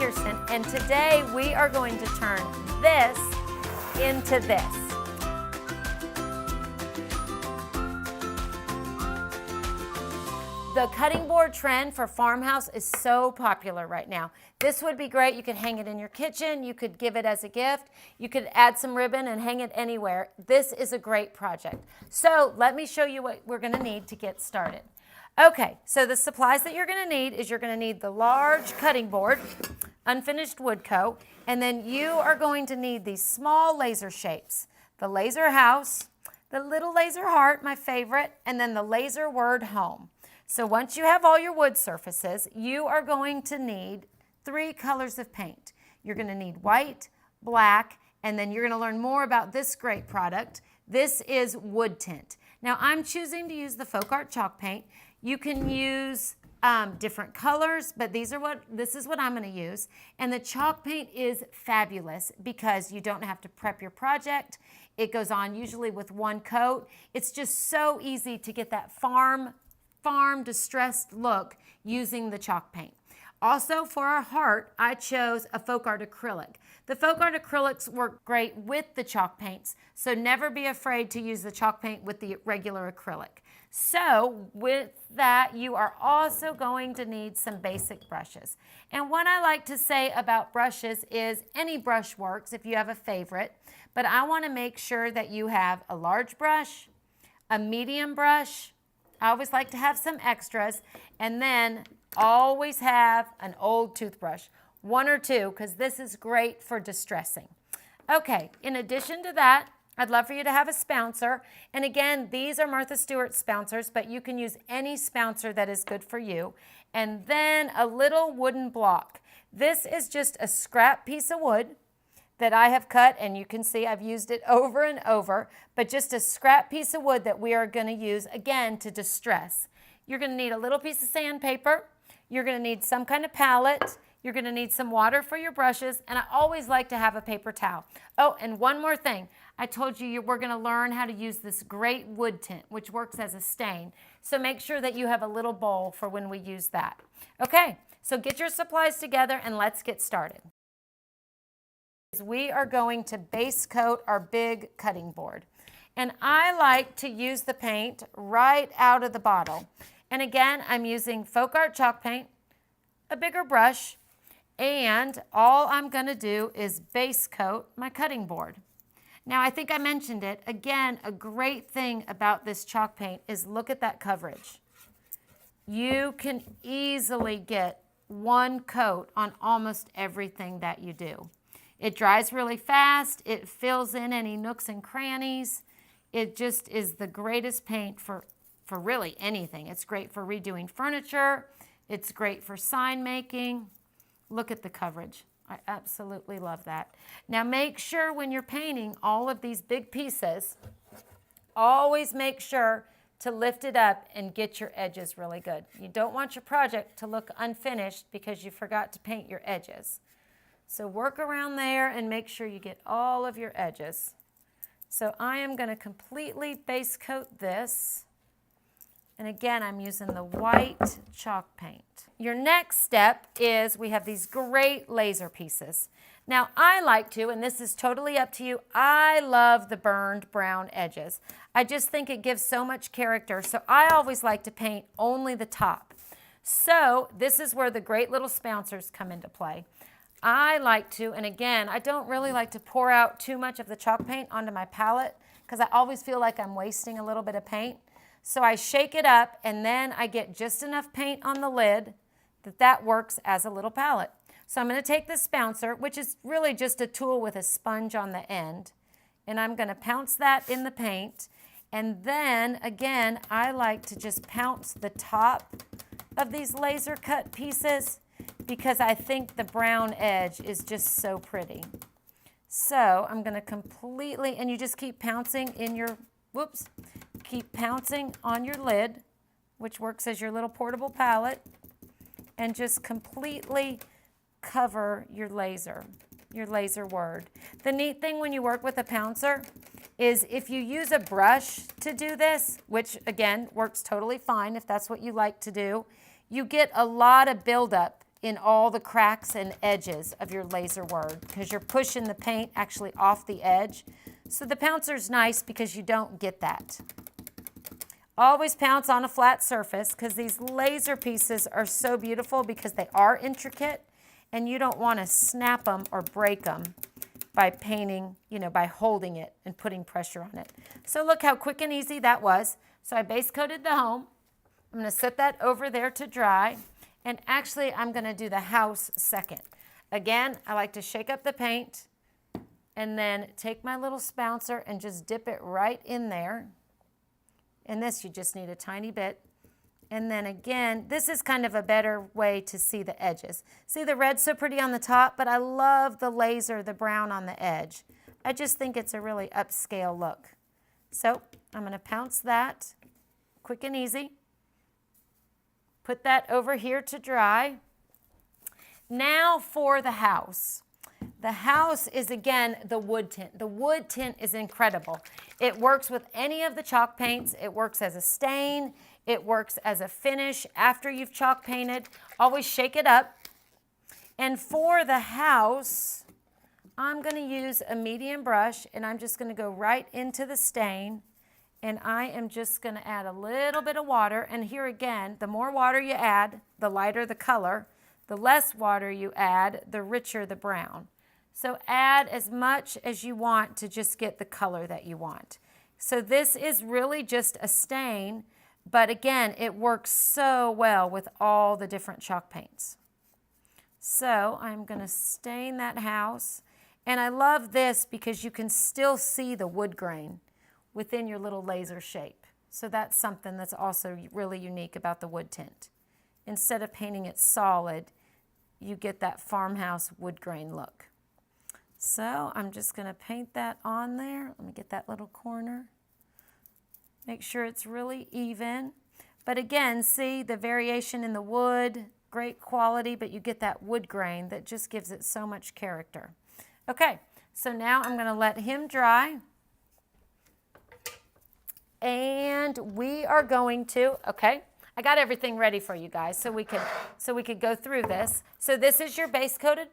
Kirsten, and today we are going to turn this into this. The cutting board trend for Farmhouse is so popular right now. This would be great. You could hang it in your kitchen. You could give it as a gift. You could add some ribbon and hang it anywhere. This is a great project. So let me show you what we're going to need to get started. Okay, so the supplies that you're going to need is you're going to need the large cutting board, unfinished wood coat, and then you are going to need these small laser shapes. The laser house, the little laser heart, my favorite, and then the laser word home. So once you have all your wood surfaces, you are going to need 3 colors of paint. You're going to need white, black, and then you're going to learn more about this great product. This is wood tint. Now I'm choosing to use the Folk Art chalk paint. You can use different colors, but this is what I'm going to use. And the chalk paint is fabulous because you don't have to prep your project. It goes on usually with one coat. It's just so easy to get that farm distressed look using the chalk paint. Also for our heart, I chose a Folk Art acrylic. The Folk Art acrylics work great with the chalk paints, so never be afraid to use the chalk paint with the regular acrylic. So with that, you are also going to need some basic brushes. And what I like to say about brushes is any brush works if you have a favorite, but I want to make sure that you have a large brush, a medium brush. I always like to have some extras, and then always have an old toothbrush, 1 or 2, because this is great for distressing. Okay, in addition to that, I'd love for you to have a spouncer. And again, these are Martha Stewart spouncers, but you can use any spouncer that is good for you. And then a little wooden block. This is just a scrap piece of wood that I have cut, and you can see I've used it over and over, but just a scrap piece of wood that we are going to use again to distress. You're going to need a little piece of sandpaper. You're going to need some kind of palette. You're going to need some water for your brushes, and I always like to have a paper towel. Oh, and one more thing. I told you we're going to learn how to use this great wood tint, which works as a stain. So make sure that you have a little bowl for when we use that. Okay, so get your supplies together and let's get started. We are going to base coat our big cutting board. And I like to use the paint right out of the bottle. And again, I'm using Folk Art chalk paint, a bigger brush, and all I'm going to do is base coat my cutting board. Now, I think I mentioned it. Again, a great thing about this chalk paint is look at that coverage. You can easily get 1 coat on almost everything that you do. It dries really fast. It fills in any nooks and crannies. It just is the greatest paint for really anything. It's great for redoing furniture. It's great for sign making. Look at the coverage. I absolutely love that. Now make sure when you're painting all of these big pieces, always make sure to lift it up and get your edges really good. You don't want your project to look unfinished because you forgot to paint your edges. So work around there and make sure you get all of your edges. So I am going to completely base coat this. And again, I'm using the white chalk paint. Your next step is we have these great laser pieces. Now I like to, and this is totally up to you, I love the burned brown edges. I just think it gives so much character. So I always like to paint only the top. So this is where the great little spouncers come into play. I like to, and again, I don't really like to pour out too much of the chalk paint onto my palette because I always feel like I'm wasting a little bit of paint. So I shake it up and then I get just enough paint on the lid that works as a little palette. So I'm going to take this spouncer, which is really just a tool with a sponge on the end, and I'm going to pounce that in the paint. And then again, I like to just pounce the top of these laser cut pieces because I think the brown edge is just so pretty. So I'm going to completely, and you just keep pouncing in your, keep pouncing on your lid, which works as your little portable palette, and just completely cover your laser word. The neat thing when you work with a pouncer is if you use a brush to do this, which again works totally fine if that's what you like to do, you get a lot of buildup in all the cracks and edges of your laser word because you're pushing the paint actually off the edge. So the pouncer's nice because you don't get that. Always pounce on a flat surface because these laser pieces are so beautiful because they are intricate and you don't want to snap them or break them by painting, by holding it and putting pressure on it. So look how quick and easy that was. So I base coated the home. I'm going to set that over there to dry. And actually, I'm going to do the house second. Again, I like to shake up the paint and then take my little spouncer and just dip it right in there. And this, you just need a tiny bit. And then again, this is kind of a better way to see the edges. See the red so pretty on the top, but I love the laser, the brown on the edge. I just think it's a really upscale look. So I'm going to pounce that quick and easy. Put that over here to dry. Now for the house. The house is, again, the wood tint. The wood tint is incredible. It works with any of the chalk paints. It works as a stain. It works as a finish after you've chalk painted. Always shake it up. And for the house, I'm going to use a medium brush, and I'm just going to go right into the stain. And I am just going to add a little bit of water. And here again, the more water you add, the lighter the color. The less water you add, the richer the brown. So add as much as you want to just get the color that you want. So this is really just a stain, but again, it works so well with all the different chalk paints. So I'm going to stain that house. And I love this because you can still see the wood grain within your little laser shape. So that's something that's also really unique about the wood tint. Instead of painting it solid, you get that farmhouse wood grain look. So I'm just going to paint that on there. Let me get that little corner. Make sure it's really even. But again, see the variation in the wood, great quality, but you get that wood grain that just gives it so much character. Okay, so now I'm going to let him dry. And we are going to, okay, I got everything ready for you guys so we could go through this. So this is your base coated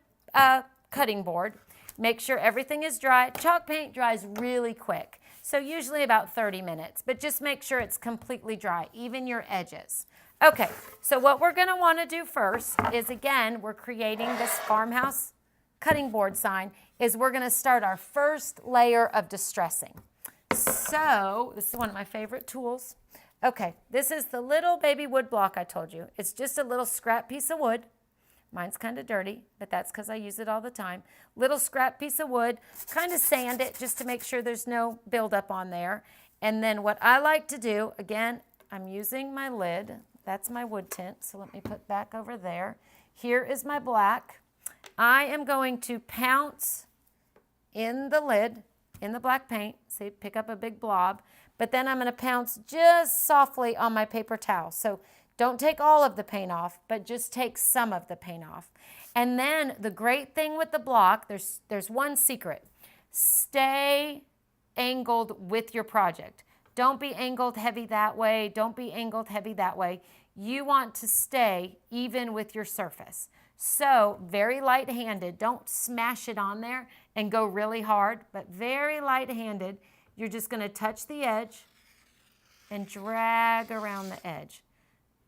cutting board. Make sure everything is dry. Chalk paint dries really quick, so usually about 30 minutes, but just make sure it's completely dry, even your edges. Okay, so what we're gonna wanna do first is, again, we're creating this farmhouse cutting board sign, is we're gonna start our first layer of distressing. So this is one of my favorite tools. Okay, this is the little baby wood block I told you. It's just a little scrap piece of wood. Mine's kind of dirty, but that's because I use it all the time. Little scrap piece of wood, kind of sand it just to make sure there's no buildup on there. And then what I like to do, again, I'm using my lid. That's my wood tint, so let me put back over there. Here is my black. I am going to pounce in the lid, in the black paint. See, pick up a big blob. But then I'm going to pounce just softly on my paper towel. So don't take all of the paint off, but just take some of the paint off. And then the great thing with the block, there's one secret. Stay angled with your project. Don't be angled heavy that way. Don't be angled heavy that way. You want to stay even with your surface. So very light-handed. Don't smash it on there and go really hard, but very light-handed. You're just going to touch the edge and drag around the edge.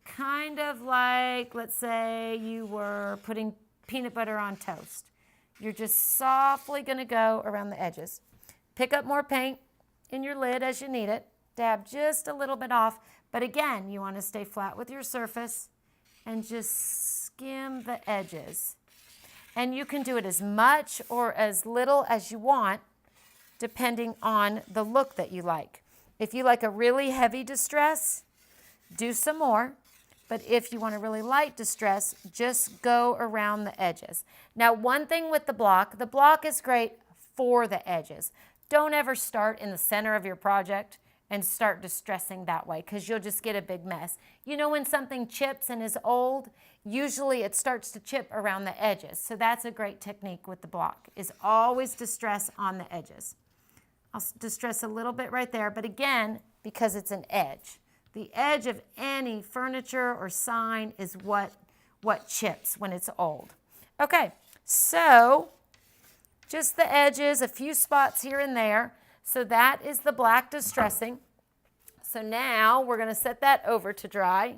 Kind of like, let's say you were putting peanut butter on toast. You're just softly going to go around the edges. Pick up more paint in your lid as you need it. Dab just a little bit off. But again, you want to stay flat with your surface and just skim the edges. And you can do it as much or as little as you want, depending on the look that you like. If you like a really heavy distress, do some more. But if you want a really light distress, just go around the edges. Now, one thing with the block is great for the edges. Don't ever start in the center of your project and start distressing that way because you'll just get a big mess. You know when something chips and is old, usually it starts to chip around the edges. So that's a great technique with the block, is always distress on the edges. I'll distress a little bit right there, but again, because it's an edge. The edge of any furniture or sign is what what chips when it's old. Okay, so just the edges, a few spots here and there. So that is the black distressing. So now we're going to set that over to dry.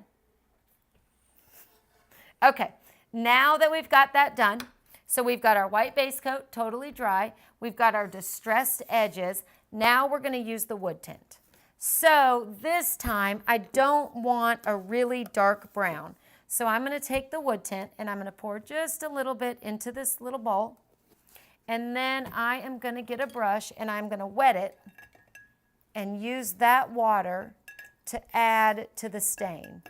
Okay, now that we've got that done, so we've got our white base coat totally dry. We've got our distressed edges. Now we're going to use the wood tint. So this time I don't want a really dark brown. So I'm going to take the wood tint and I'm going to pour just a little bit into this little bowl. And then I am going to get a brush and I'm going to wet it and use that water to add to the stain.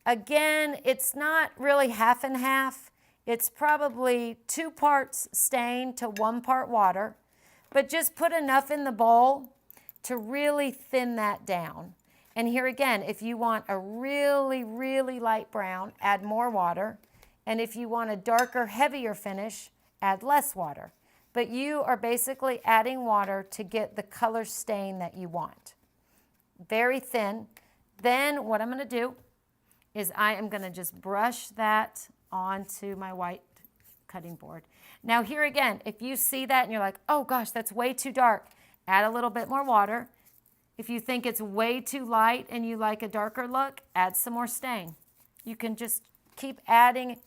Again, it's not really half and half. It's probably 2 parts stain to 1 part water, but just put enough in the bowl to really thin that down. And here again, if you want a really, really light brown, add more water. And if you want a darker, heavier finish, add less water. But you are basically adding water to get the color stain that you want. Very thin. Then what I'm going to do is I am going to just brush that onto my white cutting board. Now here again, if you see that and you're like, oh gosh, that's way too dark, add a little bit more water. If you think it's way too light and you like a darker look, add some more stain. You can just keep adding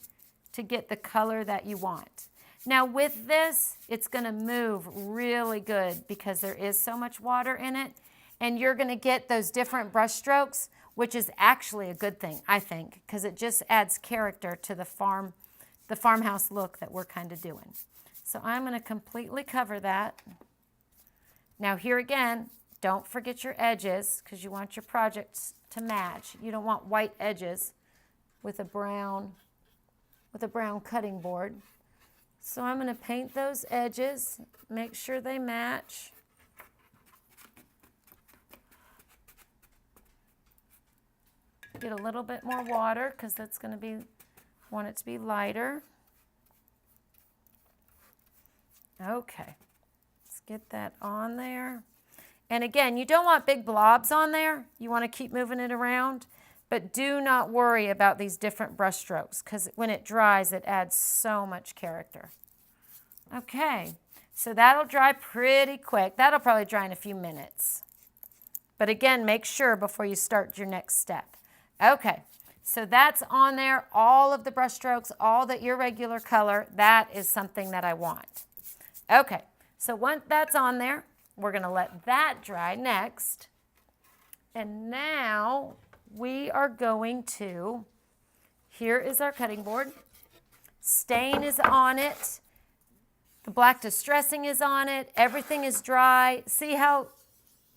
to get the color that you want. Now with this, it's going to move really good because there is so much water in it, and you're going to get those different brush strokes, which is actually a good thing, I think, because it just adds character to the farmhouse look that we're kind of doing. So I'm going to completely cover that. Now here again, don't forget your edges because you want your projects to match. You don't want white edges with a brown cutting board. So I'm going to paint those edges, make sure they match. Get a little bit more water because that's going to be, want it to be lighter. Okay, let's get that on there. And again, you don't want big blobs on there. You want to keep moving it around, but do not worry about these different brush strokes because when it dries, it adds so much character. Okay, so that'll dry pretty quick. That'll probably dry in a few minutes. But again, make sure before you start your next step. Okay, so that's on there, all of the brush strokes, all the irregular color. That is something that I want. Okay, so once that's on there, we're going to let that dry next. And now we are going to, here is our cutting board. Stain is on it. The black distressing is on it. Everything is dry. See how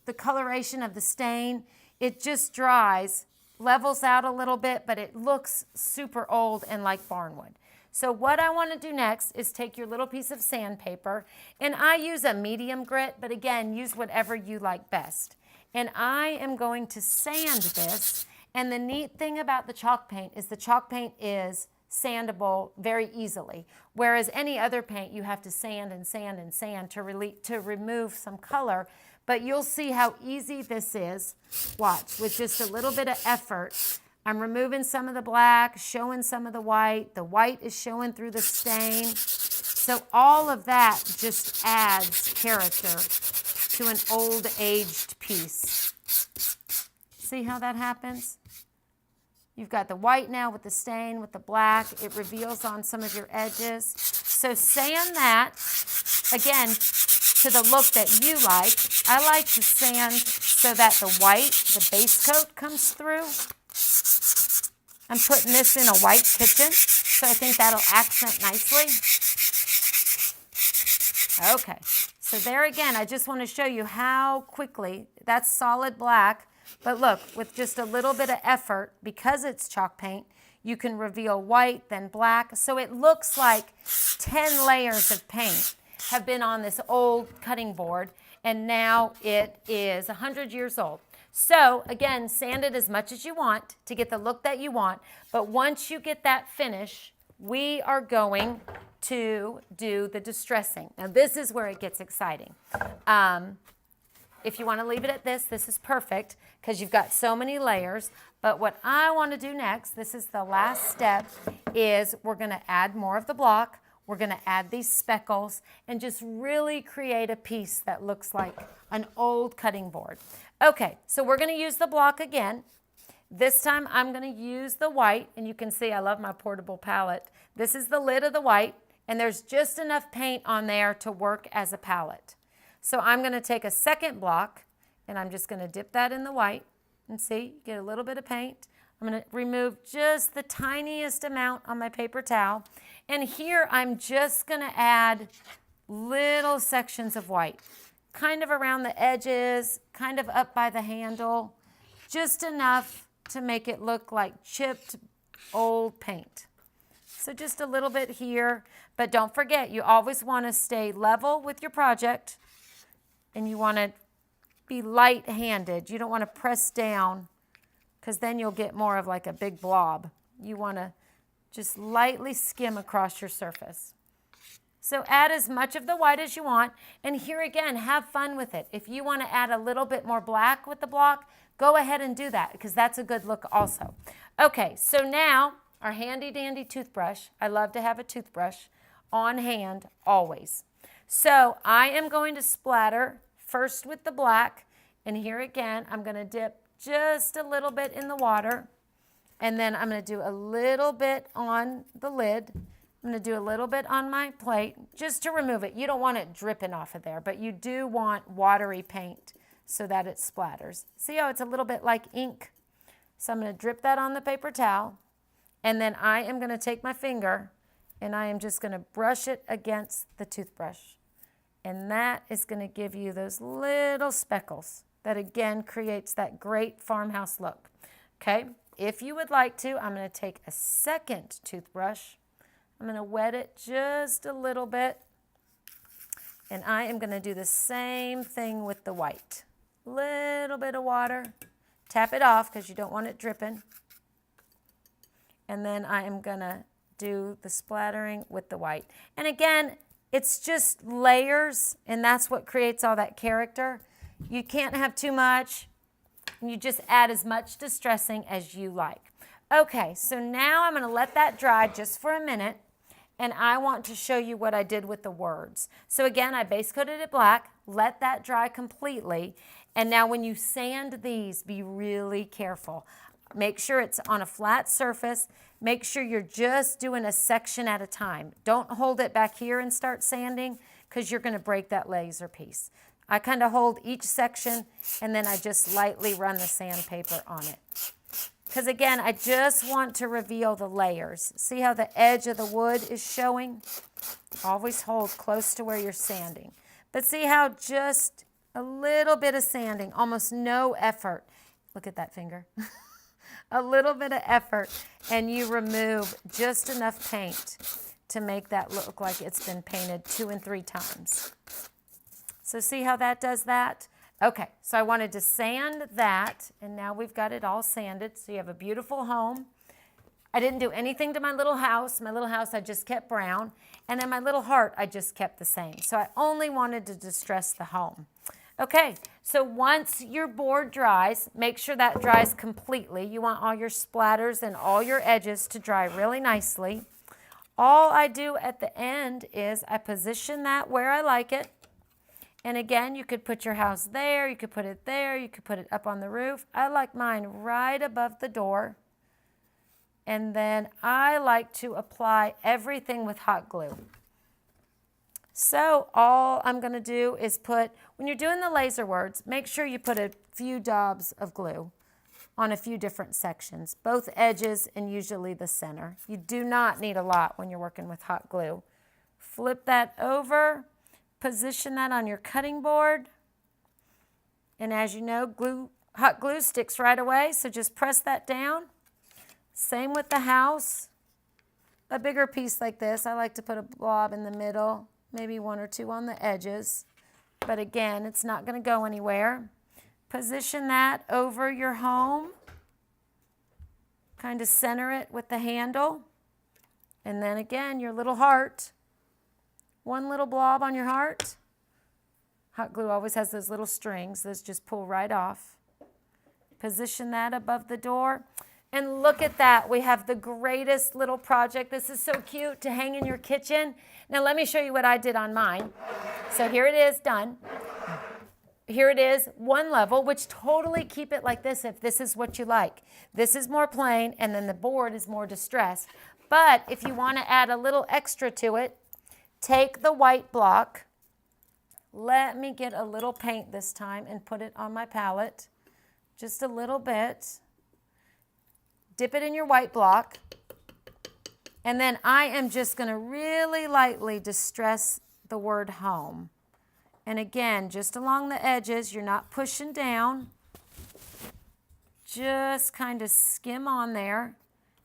the coloration of the stain, it just dries, levels out a little bit, but it looks super old and like barnwood. So what I want to do next is take your little piece of sandpaper, and I use a medium grit, but again, use whatever you like best. And I am going to sand this, and the neat thing about the chalk paint is the chalk paint is sandable very easily, whereas any other paint you have to sand and sand and sand to remove some color. But you'll see how easy this is. Watch, with just a little bit of effort. I'm removing some of the black, showing some of the white. The white is showing through the stain. So all of that just adds character to an old aged piece. See how that happens? You've got the white now with the stain, with the black. It reveals on some of your edges. So sand that, again, to the look that you like. I like to sand so that the white, the base coat comes through. I'm putting this in a white kitchen, so I think that'll accent nicely. Okay, so there again, I just want to show you how quickly, that's solid black, but look, with just a little bit of effort, because it's chalk paint, you can reveal white, then black, so it looks like 10 layers of paint have been on this old cutting board, and now it is 100 years old. So again, sand it as much as you want to get the look that you want, but once you get that finish, we are going to do the distressing. Now this is where it gets exciting. If you want to leave it at this, this is perfect because you've got so many layers. But what I want to do next, this is the last step, is we're going to add more of the block. We're going to add these speckles and just really create a piece that looks like an old cutting board. Okay, so we're going to use the block again. This time I'm going to use the white, and you can see I love my portable palette. This is the lid of the white, and there's just enough paint on there to work as a palette. So I'm going to take a second block, and I'm just going to dip that in the white, and see, get a little bit of paint. I'm going to remove just the tiniest amount on my paper towel. And here I'm just going to add little sections of white, kind of around the edges, kind of up by the handle, just enough to make it look like chipped old paint. So just a little bit here, but don't forget, you always want to stay level with your project, and you want to be light-handed. You don't want to press down, because then you'll get more of like a big blob. You want to just lightly skim across your surface. So add as much of the white as you want, and here again, have fun with it. If you want to add a little bit more black with the block, go ahead and do that, because that's a good look also. Okay, so now our handy dandy toothbrush. I love to have a toothbrush on hand always. So I am going to splatter first with the black, and here again, I'm going to dip just a little bit in the water, and then I'm going to do a little bit on the lid. I'm going to do a little bit on my plate just to remove it. You don't want it dripping off of there, but you do want watery paint so that it splatters. See how it's a little bit like ink? So I'm going to drip that on the paper towel, and then I am going to take my finger, and I am just going to brush it against the toothbrush. And that is going to give you those little speckles that again creates that great farmhouse look. Okay, if you would like to, I'm going to take a second toothbrush. I'm going to wet it just a little bit. And I am going to do the same thing with the white. Little bit of water. Tap it off because you don't want it dripping. And then I am going to do the splattering with the white. And again, it's just layers, and that's what creates all that character. You can't have too much. You just add as much distressing as you like. Okay, so now I'm going to let that dry just for a minute, and I want to show you what I did with the words. So again, I base coated it black, let that dry completely, and now when you sand these, be really careful. Make sure it's on a flat surface. Make sure you're just doing a section at a time. Don't hold it back here and start sanding, because you're going to break that laser piece. I kind of hold each section, and then I just lightly run the sandpaper on it. Because again, I just want to reveal the layers. See how the edge of the wood is showing? Always hold close to where you're sanding. But see how just a little bit of sanding, almost no effort. Look at that finger. A little bit of effort, and you remove just enough paint to make that look like it's been painted 2 and 3 times. So see how that does that? Okay, so I wanted to sand that, and now we've got it all sanded, so you have a beautiful home. I didn't do anything to my little house. My little house I just kept brown, and then my little heart I just kept the same. So I only wanted to distress the home. Okay, so once your board dries, make sure that dries completely. You want all your splatters and all your edges to dry really nicely. All I do at the end is I position that where I like it. And again, you could put your house there, you could put it there, you could put it up on the roof. I like mine right above the door. And then I like to apply everything with hot glue. So all I'm going to do is put, when you're doing the laser words, make sure you put a few daubs of glue on a few different sections, both edges and usually the center. You do not need a lot when you're working with hot glue. Flip that over, position that on your cutting board, and as you know, hot glue sticks right away, so just press that down. Same with the house. A bigger piece like this, I like to put a blob in the middle, maybe 1 or 2 on the edges. But again, it's not going to go anywhere. Position that over your home. Kind of center it with the handle. And then again, your little heart. 1 little blob on your heart. Hot glue always has those little strings. Those just pull right off. Position that above the door. And look at that. We have the greatest little project. This is so cute to hang in your kitchen. Now let me show you what I did on mine. So here it is done. Here it is, one level, which totally keep it like this if this is what you like. This is more plain, and then the board is more distressed. But if you want to add a little extra to it, take the white block. Let me get a little paint this time and put it on my palette. Just a little bit. Dip it in your white block. And then I am just going to really lightly distress the word home. And again, just along the edges, you're not pushing down. Just kind of skim on there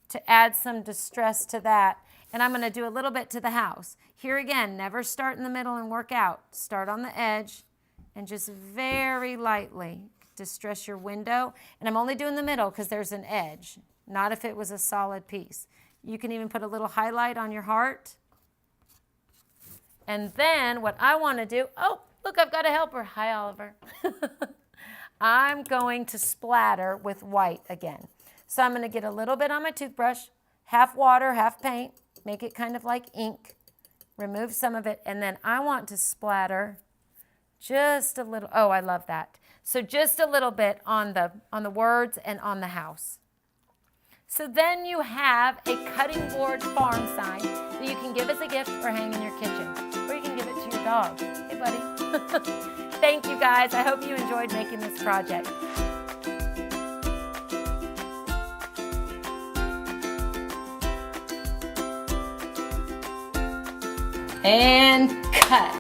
to add some distress to that. And I'm going to do a little bit to the house. Here again, never start in the middle and work out. Start on the edge and just very lightly distress your window. And I'm only doing the middle because there's an edge, not if it was a solid piece. You can even put a little highlight on your heart. And then what I want to do, oh, look, I've got a helper. Hi, Oliver. I'm going to splatter with white again. So I'm going to get a little bit on my toothbrush, half water, half paint, make it kind of like ink, remove some of it, and then I want to splatter just a little. Oh, I love that. So just a little bit on the words and on the house. So then you have a cutting board farm sign that you can give as a gift or hang in your kitchen. Or you can give it to your dog. Hey, buddy. Thank you, guys. I hope you enjoyed making this project. And cut.